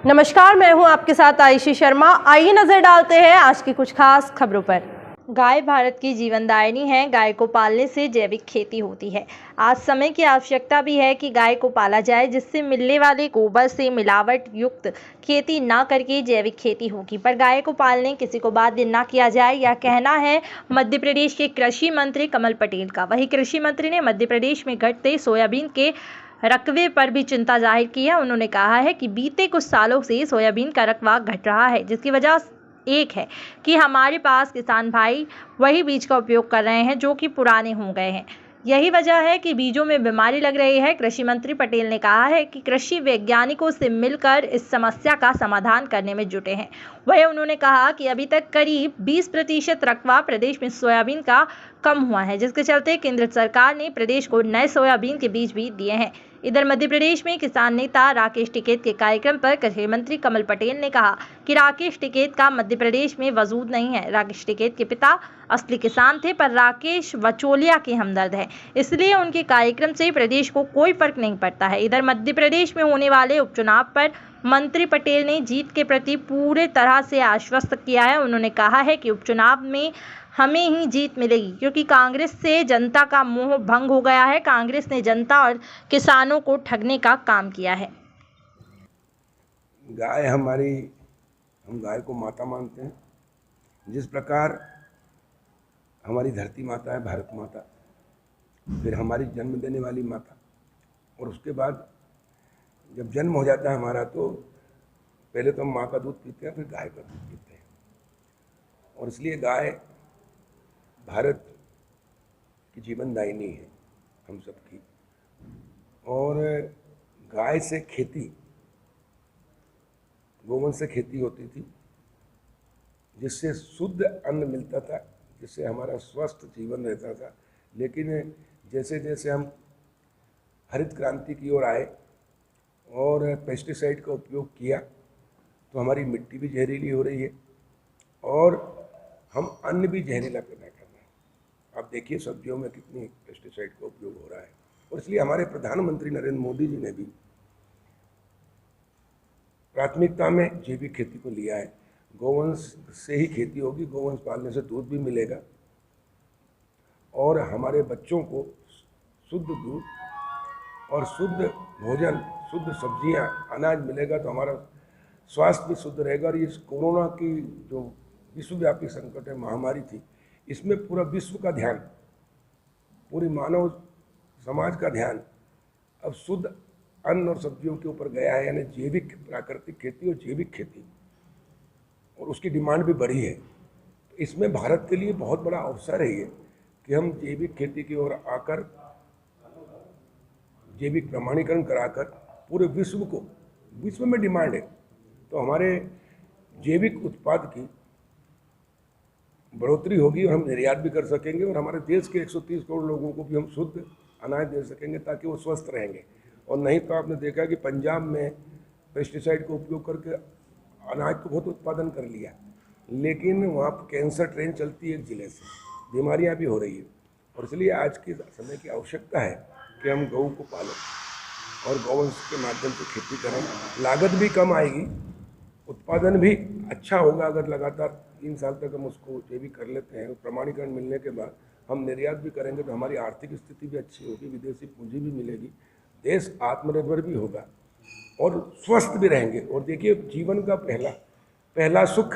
नमस्कार, मैं हूं आपके साथ आयुषी शर्मा। आइए नजर डालते हैं आज की कुछ खास खबरों पर। गाय भारत की जीवनदायिनी है। गाय को पालने से जैविक खेती होती है। आज समय की आवश्यकता भी है कि गाय को पाला जाए, जिससे मिलने वाले गोबर से मिलावट युक्त खेती ना करके जैविक खेती होगी। पर गाय को पालने किसी को बाध्य ना किया जाए, यह कहना है मध्य प्रदेश के कृषि मंत्री कमल पटेल का। वहीं कृषि मंत्री ने मध्य प्रदेश में घटते सोयाबीन के रकबे पर भी चिंता जाहिर की है। उन्होंने कहा है कि बीते कुछ सालों से सोयाबीन का रकबा घट रहा है, जिसकी वजह एक है कि हमारे पास किसान भाई वही बीज का उपयोग कर रहे हैं जो कि पुराने हो गए हैं। यही वजह है कि बीजों में बीमारी लग रही है। कृषि मंत्री पटेल ने कहा है कि कृषि वैज्ञानिकों से मिलकर इस समस्या का समाधान करने में जुटे हैं। वहीं उन्होंने कहा कि अभी तक करीब 20% रकबा प्रदेश में सोयाबीन का कम हुआ है, जिसके चलते केंद्र सरकार ने प्रदेश को नए सोयाबीन के बीज भी दिए हैं। इधर मध्य प्रदेश में किसान नेता राकेश टिकैत के कार्यक्रम पर कृषि मंत्री कमल पटेल ने कहा कि राकेश टिकैत का मध्य प्रदेश में वजूद नहीं है। राकेश टिकैत के पिता असली किसान थे, पर राकेश वचोलिया के हमदर्द है, इसलिए उनके कार्यक्रम से प्रदेश को कोई फर्क नहीं पड़ता है। इधर मध्य प्रदेश में होने वाले उपचुनाव पर मंत्री पटेल ने जीत के प्रति पूरे तरह से आश्वस्त किया है। उन्होंने कहा है कि उपचुनाव में हमें ही जीत मिलेगी, क्योंकि कांग्रेस से जनता का मोह भंग हो गया है। कांग्रेस ने जनता और किसानों को ठगने का काम किया है। गाय हमारी, हम गाय को माता मानते हैं। जिस प्रकार हमारी धरती माता है, भारत माता, फिर हमारी जन्म देने वाली माता, और उसके बाद जब जन्म हो जाता है हमारा, तो पहले तो हम माँ का दूध पीते हैं, फिर गाय का दूध पीते हैं। और इसलिए गाय भारत की जीवनदायिनी है हम सबकी। और गाय से खेती, गोवंश से खेती होती थी, जिससे शुद्ध अन्न मिलता था, जिससे हमारा स्वस्थ जीवन रहता था। लेकिन जैसे जैसे हम हरित क्रांति की ओर आए और पेस्टिसाइड का उपयोग किया, तो हमारी मिट्टी भी जहरीली हो रही है और हम अन्न भी जहरीला पैदा कर रहे हैं। आप देखिए सब्जियों में कितनी पेस्टिसाइड का उपयोग हो रहा है। और इसलिए हमारे प्रधानमंत्री नरेंद्र मोदी जी ने भी प्राथमिकता में जैविक खेती को लिया है। गोवंश से ही खेती होगी, गोवंश पालने से दूध भी मिलेगा और हमारे बच्चों को शुद्ध दूध और शुद्ध भोजन, शुद्ध सब्जियां, अनाज मिलेगा, तो हमारा स्वास्थ्य भी शुद्ध रहेगा। और इस कोरोना की जो विश्वव्यापी संकट है, महामारी थी, इसमें पूरा विश्व का ध्यान, पूरी मानव समाज का ध्यान अब शुद्ध अन्न और सब्जियों के ऊपर गया है, यानी जैविक प्राकृतिक खेती और जैविक खेती, और उसकी डिमांड भी बढ़ी है। तो इसमें भारत के लिए बहुत बड़ा अवसर है ये कि हम जैविक खेती की ओर आकर जैविक प्रमाणीकरण कराकर पूरे विश्व में डिमांड है, तो हमारे जैविक उत्पाद की बढ़ोतरी होगी और हम निर्यात भी कर सकेंगे और हमारे देश के 130 करोड़ लोगों को भी हम शुद्ध अनाज दे सकेंगे, ताकि वो स्वस्थ रहेंगे। और नहीं तो आपने देखा कि पंजाब में पेस्टिसाइड का उपयोग करके अनाज को बहुत उत्पादन कर लिया, लेकिन वहाँ पर कैंसर ट्रेन चलती है एक जिले से, बीमारियाँ भी हो रही है। और इसलिए आज के समय की आवश्यकता है कि हम गऊ को पालें और गौवंश के माध्यम से खेती करें। लागत भी कम आएगी, उत्पादन भी अच्छा होगा। अगर लगातार 3 साल तक हम उसको जैविक कर लेते हैं, प्रमाणीकरण मिलने के बाद हम निर्यात भी करेंगे, तो हमारी आर्थिक स्थिति भी अच्छी होगी, विदेशी पूंजी भी मिलेगी, देश आत्मनिर्भर भी होगा और स्वस्थ भी रहेंगे। और देखिए, जीवन का पहला सुख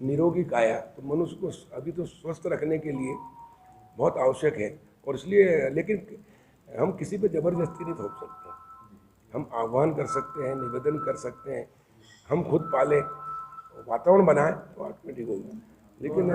निरोगी काया, तो मनुष्य को अभी तो स्वस्थ रखने के लिए बहुत आवश्यक है। और इसलिए, लेकिन हम किसी पे ज़बरदस्ती नहीं थोप सकते। हम आह्वान कर सकते हैं, निवेदन कर सकते हैं, हम खुद पालें, वातावरण बनाएं तो ऑटोमेटिक होगा। लेकिन